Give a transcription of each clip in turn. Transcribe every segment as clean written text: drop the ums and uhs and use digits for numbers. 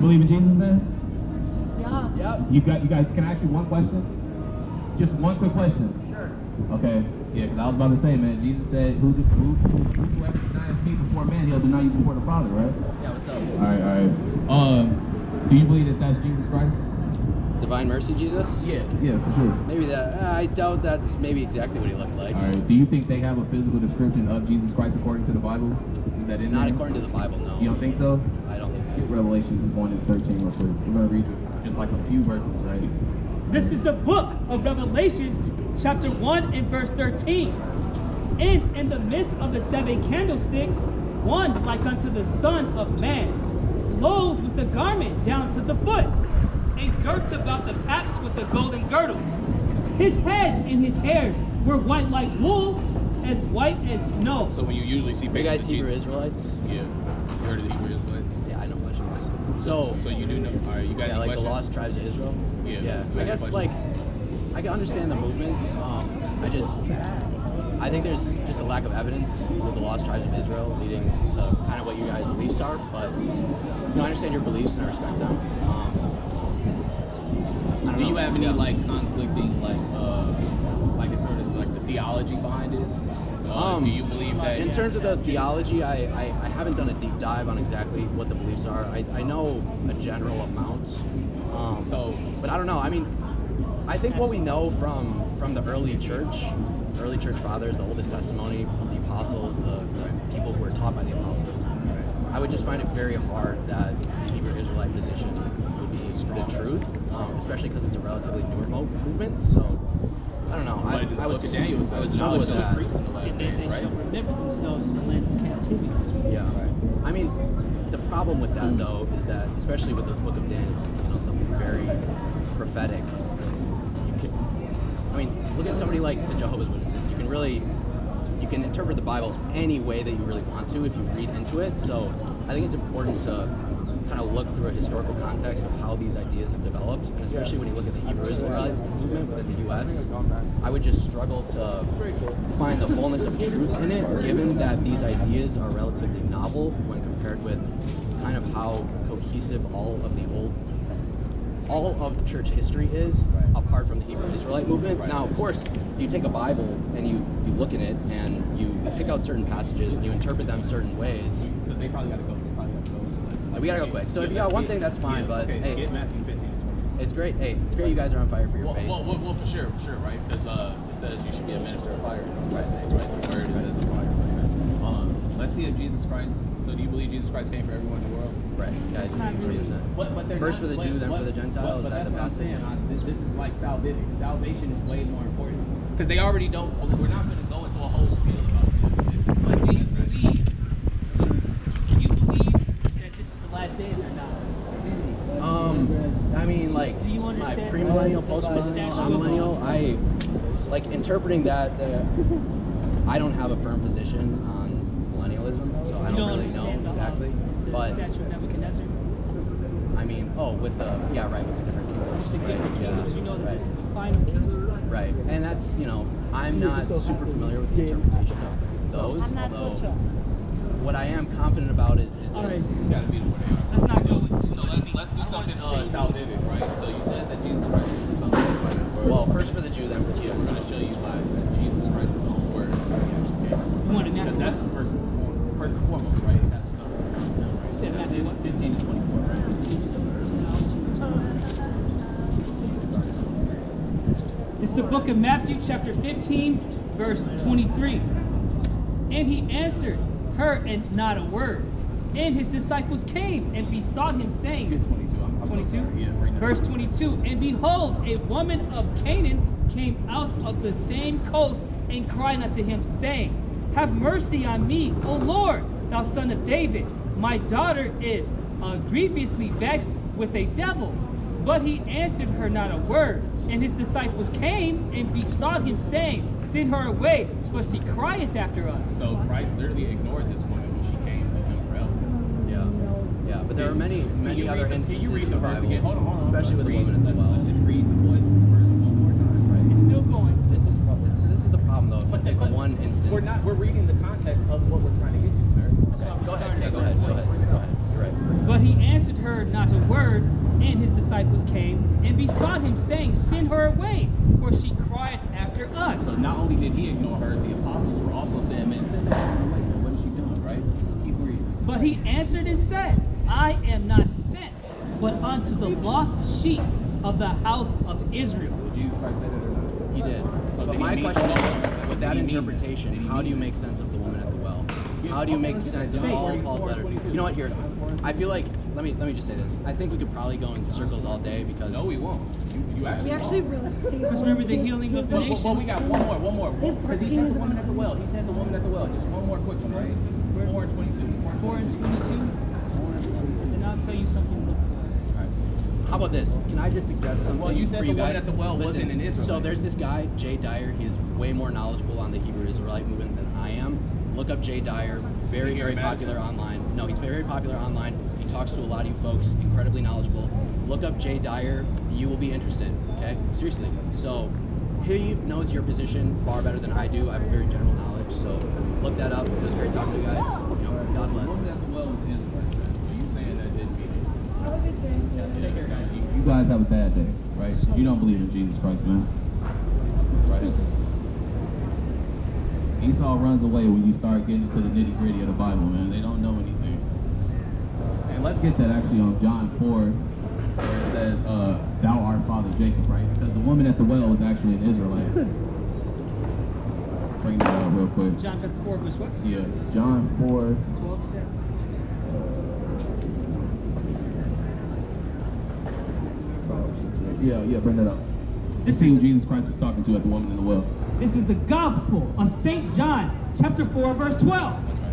Believe in Jesus then? Yeah. Yep. You guys, can I ask you one question? Just one quick question. Sure. Okay. Yeah, because I was about to say, man, Jesus said, whoever denies me before man, he'll deny you before the Father, right? Yeah, what's up? All right. Do you believe that that's Jesus Christ? Divine Mercy Jesus? Yeah, for sure. Maybe that. I doubt that's maybe exactly what he looked like. All right. Do you think they have a physical description of Jesus Christ according to the Bible? Is that in Not there? according to the Bible, no. You don't think so? I don't think so. Get Revelations 1 and 13 real quick. We're going to read just like a few verses, right? This is the book of Revelations, chapter 1 and verse 13. And in the midst of the 7 candlesticks, one like unto the Son of Man, clothed with the garment down to the foot, and girt about the paps with a golden girdle. His head and his hairs were white like wool, as white as snow. So when you usually see Are you guys pictures of Hebrew Jesus- Israelites? Yeah. You heard of the Hebrew Israelites? Yeah, I know much. So you do know. All right, you got yeah, any like questions? the lost tribes of Israel. Yeah. Yeah. You I got guess any like questions? I can understand the movement. I think there's just a lack of evidence with the lost tribes of Israel leading to kind of what you guys' beliefs are. But I understand your beliefs and I respect them. I don't Do know. you have any Yeah. like conflicting like it's sort of like the theology behind it? Do you believe that? In terms of the theology, I haven't done a deep dive on exactly what the beliefs are. I know a general amount. But I don't know. I mean, I think what we know from the early church fathers, the oldest testimony, the apostles, the people who were taught by the apostles, I would just find it very hard that the Hebrew Israelite position would be the truth, especially because it's a relatively newer movement. So I don't know. I would struggle with that. They shall remember themselves in the land of captivity. Yeah. I mean, the problem with that though is that, especially with the Book of Daniel, something very prophetic. Look at somebody like the Jehovah's Witnesses. You can interpret the Bible any way that you really want to if you read into it. So I think it's important to kind of look through a historical context of how these ideas have developed, and especially when you look at the Hebrew Israelite movement within the U.S., I would just struggle to find the fullness of truth in it, given that these ideas are relatively novel when compared with kind of how cohesive all of church history is, apart from the Hebrew Israelite movement. Now, of course, you take a Bible and you look in it and you pick out certain passages and you interpret them certain ways. They probably got to go. We gotta go quick. So if you got one thing, that's fine. But okay, hey, get Matthew 15 and 20. it's great. Hey, it's great you guys are on fire for your faith. Well, for sure, right? Because it says you should be a minister of fire. Right. The word says of fire. Let's see if Jesus Christ. So do you believe Jesus Christ came for everyone in the world? Right. Guys, 100%. First for the Jew, then for the Gentile. Is that the passage? This is like salvific. Salvation is way more important because they already don't. We're not going to go into a whole spiel about it. But do you believe that this is the last days or not? I mean, like, Do you my understand premillennial, what postmillennial, statue of amillennial, I like interpreting that. I don't have a firm position on millennialism, so I You don't really know understand exactly. the But statue of Nebuchadnezzar? I mean, with the different Just to kingdoms. get the Yeah, kingdoms, you know that right. this is the final kingdom. Right, and that's, I'm not super familiar with the interpretation of those, although what I am confident about is All right. You got to be the way they are. Let's not go into So let's do something salvific, right? So you said that Jesus Christ came for something. well, first for the Jew, then for the Yeah, we're Gentile. going to show you by Jesus Christ's own words. You want to Because Matthew that's what? first and foremost, right? It has to come. You said Matthew what? 15 to 24, right? This is the book of Matthew, chapter 15, verse 23. And he answered her and not a word. And his disciples came and besought him, saying, 22. I'm 22, so sorry. Yeah, right now. verse 22, and behold, a woman of Canaan came out of the same coast and cried unto him, saying, Have mercy on me, O Lord, thou son of David. My daughter is grievously vexed with a devil. But he answered her not a word. And his disciples came and besought him, saying, Send her away, for she crieth after us. So Christ literally ignored this woman when she came to him for help. Yeah, but there are many you other read instances can you read in the the verse Bible, again? Hold on. especially with the Let's woman at read- the well. Let's just read the verse one more time, right? It's still going. This is the problem though. If you take one instance. We're reading the context of what we're trying to get to, sir. Go ahead. You're right. But he answered her not not a word. And his disciples came and besought him, saying, Send her away, for she crieth after us. So not only did he ignore her, the apostles were also saying, man, send her away, man. What is she doing, right? Keep reading. But he answered and said, I am not sent, but unto the lost sheep of the house of Israel. Did Jesus Christ say that or not? He did. So But did my he mean question that? is, with that interpretation, how do you make sense of the woman at the well? How do you make sense of all Paul's letter? You know what? Here, I feel like let me just say this. I think we could probably go in circles all day because No, we won't. You actually We actually won't. really do. Because remember the healing of the Well, nations. we got one more. His Because he birthday said was the woman at the well. about He said the woman at the well. Just one more quick one, right? 4 and 22. 4 and 22. And I'll tell you something. How about this? Can I just suggest something Well, you said for the you woman guys? at the well Listen, wasn't an Israelite. So there's this guy, Jay Dyer. He's way more knowledgeable on the Hebrew Israelite movement than I am. Look up Jay Dyer. Very, very popular online. No, he's very popular online. He talks to a lot of you folks. Incredibly knowledgeable. Look up Jay Dyer. You will be interested. Okay? Seriously. So he knows your position far better than I do. I have a very general knowledge. So look that up. It was great talking to you guys. You know, God The bless. woman at the well was Israelite. So you saying that didn't mean it? Have a good day. Yeah, take care, guys. You guys have a bad day, right? You don't believe in Jesus Christ, man. Right? Esau runs away when you start getting into the nitty gritty of the Bible, man. They don't know anything. And let's get that actually on John 4, where it says, thou art father Jacob, right? Because the woman at the well was actually an Israelite. Bring that up real quick. John chapter 4, verse what? Yeah, John 4. 12, you said? Yeah, bring that up. This see who Jesus Christ was talking to at the woman in the well. This is the Gospel of St. John, chapter 4, verse 12. That's right.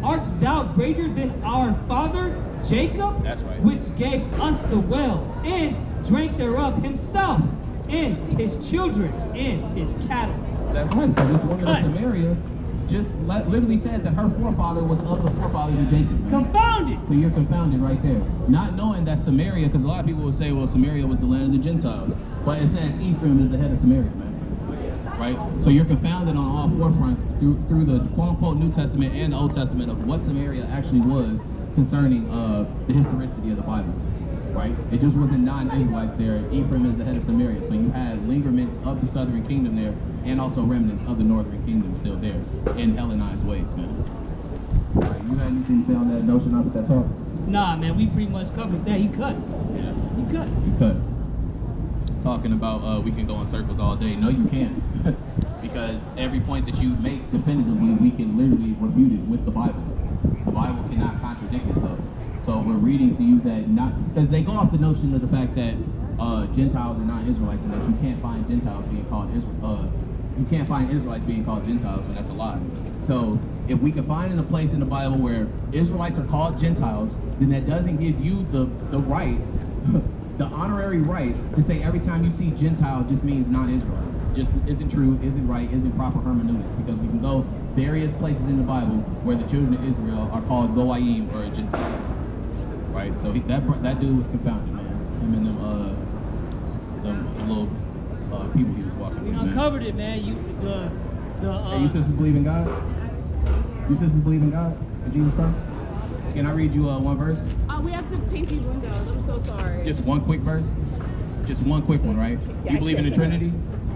Art thou greater than our father Jacob? That's right. Which gave us the well, and drank thereof himself, and his children, and his cattle. That's right. So this woman in Samaria just literally said that her forefather was of the forefathers of Jacob. Man. Confounded! So you're confounded right there. Not knowing that Samaria, because a lot of people will say, well, Samaria was the land of the Gentiles. But it says Ephraim is the head of Samaria, man. Right? So you're confounded on all four fronts through the quote-unquote New Testament and the Old Testament of what Samaria actually was concerning the historicity of the Bible. Right? It just wasn't non-Israelites there. Ephraim is the head of Samaria. So you had lingerments of the southern kingdom there and also remnants of the northern kingdom still there in Hellenized ways, man. All right, you had anything to say on that notion of that talk? Nah, man, we pretty much covered that. He cut. Yeah. He cut. You cut. Talking about we can go in circles all day. No, you can't. Because every point that you make definitively, we can literally refute it with the Bible. The Bible cannot contradict itself. So we're reading to you that not, because they go off the notion of the fact that Gentiles are not Israelites and that you can't find Gentiles being called you can't find Israelites being called Gentiles when that's a lie. So if we can find in a place in the Bible where Israelites are called Gentiles, then that doesn't give you the right, the honorary right to say every time you see Gentile just means non-Israelite. Just isn't true, isn't right, isn't proper hermeneutics, because we can go various places in the Bible where the children of Israel are called Goyim or a Gentile. Right? So that dude was confounded, man. Him and the little people he was walking We with, done man. covered it, man. Hey, you sisters believe in God? You sisters believe in God? In Jesus Christ? Can I read you one verse? We have to paint these windows. I'm so sorry. Just one quick verse? Just one quick one, right? Yeah, You believe in the Trinity?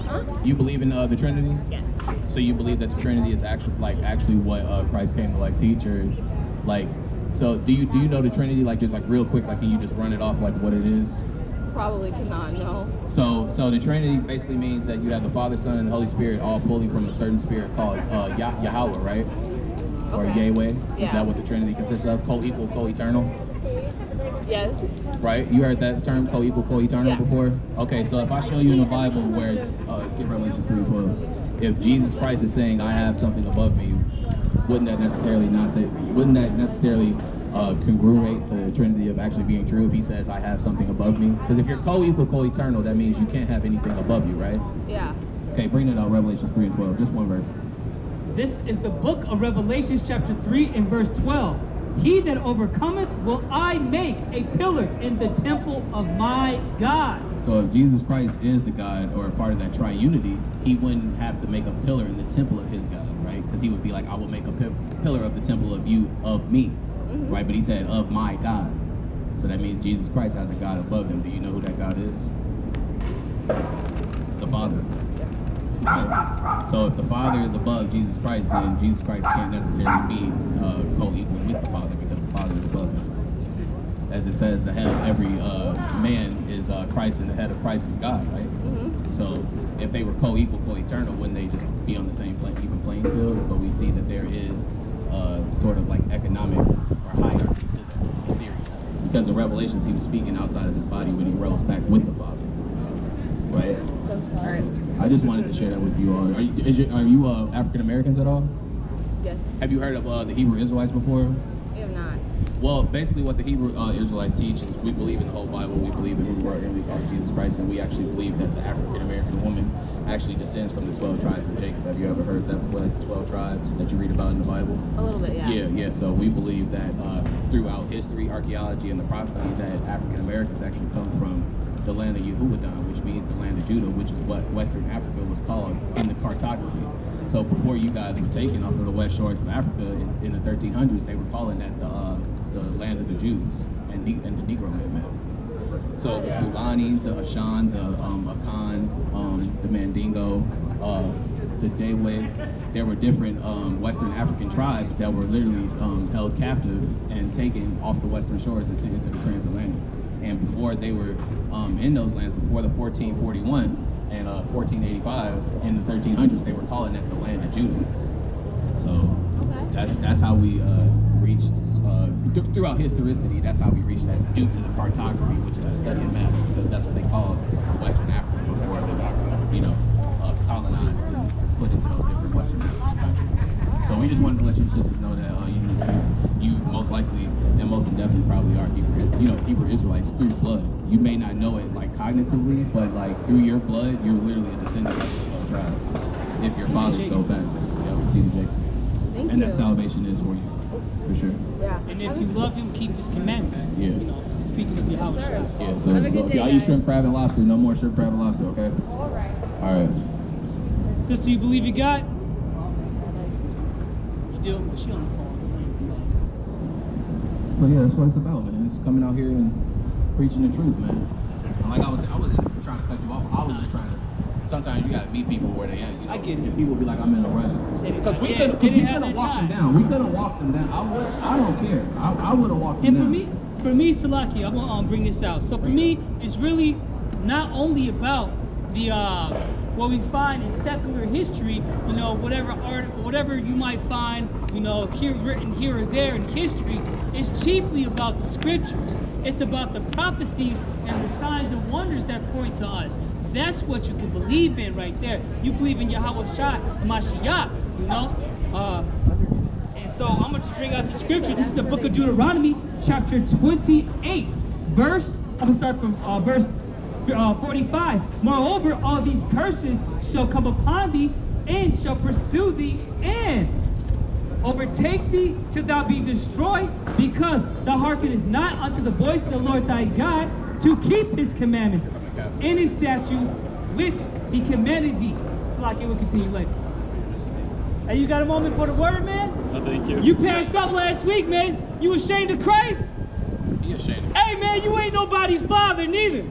Huh? You believe in the Trinity? Yes. So you believe that the Trinity is actually what Christ came to teach, or so do you know the Trinity just real quick, can you just run it off what it is? Probably cannot, no. So the Trinity basically means that you have the Father, Son, and the Holy Spirit all pulling from a certain spirit called Yahweh, right? Or Okay. Yahweh. Is Yeah. that what the Trinity consists of? Co-equal, co-eternal? Yes. Right? You heard that term, co-equal, co-eternal, Yeah. before? Okay, so if I show you in the Bible where, get Revelation 3:12, if Jesus Christ is saying, I have something above me, wouldn't that necessarily congruate the Trinity of actually being true if he says, I have something above me? Because if you're co-equal, co-eternal, that means you can't have anything above you, right? Yeah. Okay, bring it out, Revelation 3:12, just one verse. This is the book of Revelations, chapter 3 and verse 12. He that overcometh will I make a pillar in the temple of my God. So if Jesus Christ is the God or a part of that triunity, he wouldn't have to make a pillar in the temple of his God, right? Because he would be like, I will make a pillar of the temple of you, of me, right? But he said, of my God. So that means Jesus Christ has a God above him. Do you know who that God is? The Father. Okay. So if the Father is above Jesus Christ, then Jesus Christ can't necessarily be co-equal with the Father because the Father is above him. As it says, the head of every man is Christ, and the head of Christ is God, right? Mm-hmm. So if they were co-equal, co-eternal, wouldn't they just be on the same even playing field? But we see that there is sort of like economic or hierarchy to the theory. Because in Revelations, he was speaking outside of his body when he rose back with the Father, right? All right. I just wanted to share that with you all. Are you African Americans at all? Yes. Have you heard of the Hebrew Israelites before? I have not. Well, basically what the Hebrew Israelites teach is we believe in the whole Bible, we believe in who we are, and we call Jesus Christ, and we actually believe that the African American woman actually descends from the 12 tribes of Jacob. Have you ever heard that before, like the 12 tribes that you read about in the Bible? A little bit, yeah. Yeah. So we believe that throughout history, archaeology, and the prophecy that African Americans actually come from the land of Yehudan, which means the land of Judah, which is what Western Africa was called in the cartography. So before you guys were taken off of the west shores of Africa in the 1300s, they were calling that the land of the Jews and the Negro man. So the Fulani, the Ashan, the Akan, the Mandingo, the Dewe, there were different Western African tribes that were literally held captive and taken off the western shores and sent into the transatlantic. And before they were in those lands, before the 1441 and 1485 in the 1300s, they were calling it the land of Judah. So that's how we reached throughout historicity. That's how we reached that due to the cartography, which is the study of maps, because that's what they called Western Africa before it was, colonized and put into those different Western African countries. So we just wanted to let you sisters know that you most likely and most definitely probably are Hebrew Israelites through blood. You may not know it like cognitively, but like through your blood, you're literally a descendant of the 12 tribes. If your fathers go back, we see the Jacob. Thank And you. that salvation is for you, for sure. Yeah. And if you love him, keep his commandments. Yeah. Speaking of Yahweh. Yes, sir. Yeah, Have so a good if day, y'all eat guys. shrimp, crab, and lobster, no more shrimp, crab, and lobster, okay? All right. All right. Sister, you believe in God? You do? Well, she on the phone. So yeah, that's what it's about, man. It's coming out here and preaching the truth, man. And like I wasn't trying to cut you off. I was just trying to. Sometimes you gotta meet people where they at. I get it. And people be like, I'm in a rush. Because we Yeah, couldn't they didn't have walk that them time. down. We couldn't walk them down. I don't care. I would have walked them And down. for me, Salaki, I'm gonna bring this out. So for me, it's really not only about the what we find in secular history, whatever art, whatever you might find, here written here or there in history. It's chiefly about the scriptures. It's about the prophecies and the signs and wonders that point to us. That's what you can believe in right there. You believe in Yahweh Shai, Mashiach, And so I'm going to just bring out the scripture. This is the book of Deuteronomy, chapter 28, I'm going to start from verse 45. Moreover, all these curses shall come upon thee, and shall pursue thee, and overtake thee till thou be destroyed, because thou hearkenest not unto the voice of the Lord thy God, to keep his commandments and his statutes, which he commanded thee. Salaki, we'll continue later. Hey, you got a moment for the word, man? Oh, thank you. You passed up last week, man. You ashamed of Christ? Be ashamed. Hey, man, you ain't nobody's father, neither.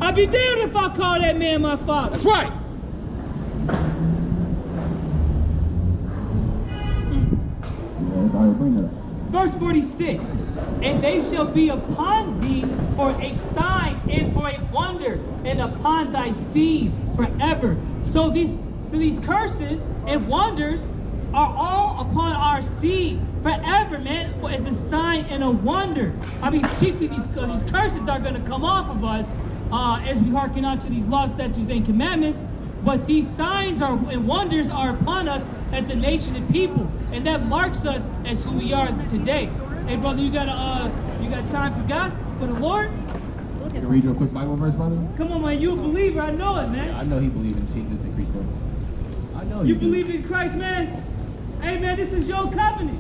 I'd be damned if I call that man my father. That's right. Verse 46, and they shall be upon thee for a sign and for a wonder, and upon thy seed forever. So these curses and wonders are all upon our seed forever, man, as a sign and a wonder. I mean, chiefly these curses are going to come off of us as we hearken on to these laws, statutes, and commandments. But these signs and wonders are upon us as a nation and people, and that marks us as who we are today. Hey, brother, you got time for God, for the Lord? You can read you a quick Bible verse, brother? Come on, man, you a believer? I know it, man. Yeah, I know he believes in Jesus and Christos. I know You do. believe in Christ, man? Hey, man, this is your covenant.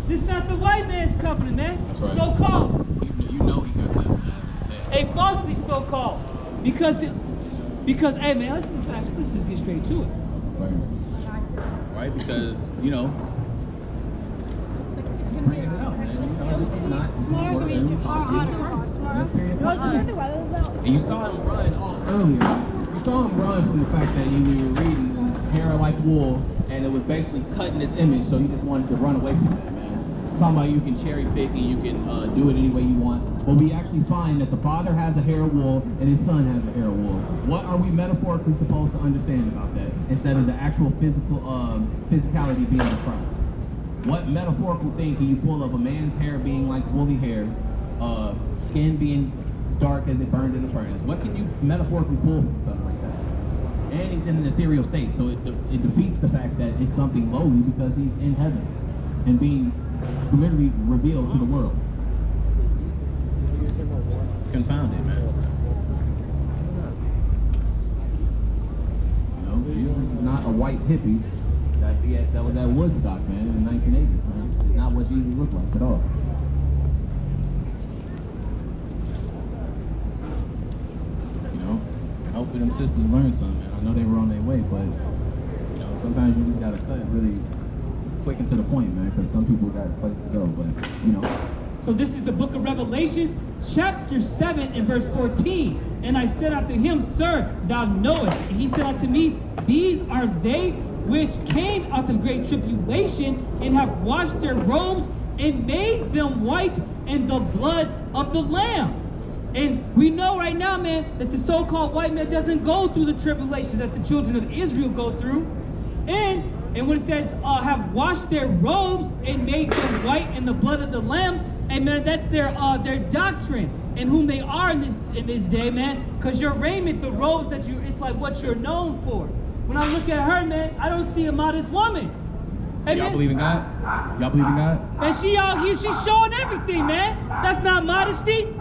This is not the white man's covenant, man. That's right. So-called. You know he got that. Hey, falsely so-called. Because, hey, man, let's just get straight to it. Right, because, It's gonna be bring it out, man. this is not word this period of time. And you saw him run off earlier. You saw him run from the fact that you were reading hair like wool, and it was basically cutting his image, so he just wanted to run away from that, man. Talking about you can cherry pick and you can do it any way you want. But we actually find that the father has a hair of wool and his son has a hair of wool. What are we metaphorically supposed to understand about that instead of the actual physicality being described? What metaphorical thing can you pull of a man's hair being like woolly hair, skin being dark as it burned in the furnace? What can you metaphorically pull from something like that? And he's in an ethereal state, so it defeats the fact that it's something lowly because he's in heaven and being literally revealed to the world. Confounded, man. You know, Jesus is not a white hippie that was at Woodstock, man, in the 1980s, man. It's not what Jesus looked like at all. You know, and hopefully them sisters learned something, man. I know they were on their way, but, you know, sometimes you just gotta cut really quick and to the point, man, because some people got a place to go, but, you know. So this is the book of Revelations, chapter 7 and verse 14. And I said unto him, Sir, thou knowest. And he said unto me, These are they which came out of great tribulation, and have washed their robes, and made them white in the blood of the Lamb. And we know right now, man, that the so-called white man doesn't go through the tribulations that the children of Israel go through. And when it says, have washed their robes and made them white in the blood of the Lamb, and man, that's their doctrine, and whom they are in this day, man. Because your raiment, the robes that it's like what you're known for. When I look at her, man, I don't see a modest woman. Hey, y'all believe in God? Y'all believe in God? And she out here, she's showing everything, man. That's not modesty.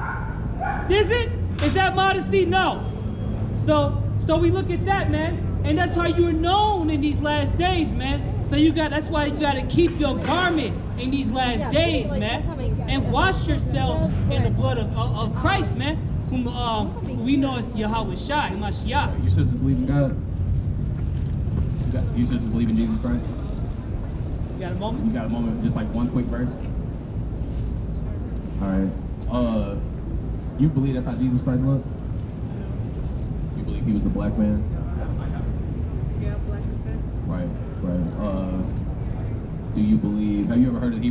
Is it? Is that modesty? No. So we look at that, man. And that's how you're known in these last days, man. So that's why you got to keep your garment in these last days, man. And wash yourselves in the blood of Christ, man. Whom we know is Yahweh Shai, Mashiach. You sisters believe in God? You sisters believe in Jesus Christ? You got a moment? You got a moment? Just like one quick verse? Alright. You believe that's how Jesus Christ looked? You believe he was a black man? Yeah, black percent. Right. Do you believe, have you ever heard of